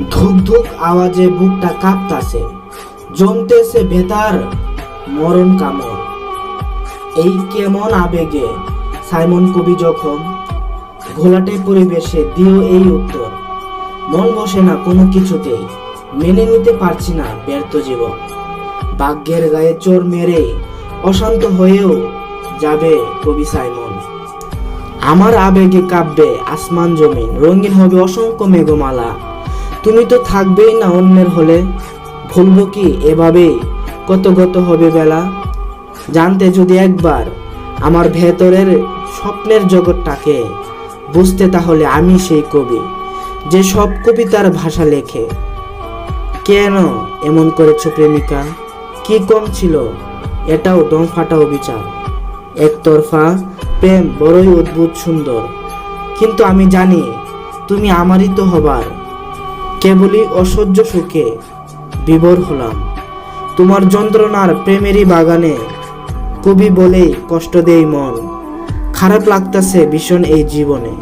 ধুক ধুক আওয়াজে বুকটা কাঁপতাছে, জমতেছে ভেতার মরণ কামড়। এই কেমন আবেগে সাইমন কবি যখন ঘোলাটে পরিবেশে দিও এই উত্তর। মন বসে না কোনো কিছুতেই, মেনে নিতে পারছি না ব্যর্থ জীবন। ভাগ্যের গায়ে চোর মেরে অশান্ত হয়েও যাবে কবি সাইমন। আমার আবেগে কাঁপবে আসমান জমিন, রঙিন হবে অসংখ্য মেঘমালা। তুমি তো থাকবেই না অন্যের হলে, ভুলবো কি এভাবেই কত গত হবে বেলা। জানতে যদি একবার আমার ভেতরের স্বপ্নের জগৎটাকে, বুঝতে তাহলে আমি সেই কবি যে সব কবিতার ভাষা লেখে। কেন এমন করেছো প্রেমিকা, কি কম ছিল এটাও দম ফাটা অবিচার। একতরফা প্রেম বড়ই অদ্ভুত সুন্দর, কিন্তু আমি জানি তুমি আমারই তো হবার। কেবলই অসহ্য সুখে বিভোর হলাম তোমার যন্ত্রণার প্রেমেরই বাগানে। কবি বলেই কষ্ট দেই মন, খারাপ লাগতাছে ভীষণ এই জীবনে।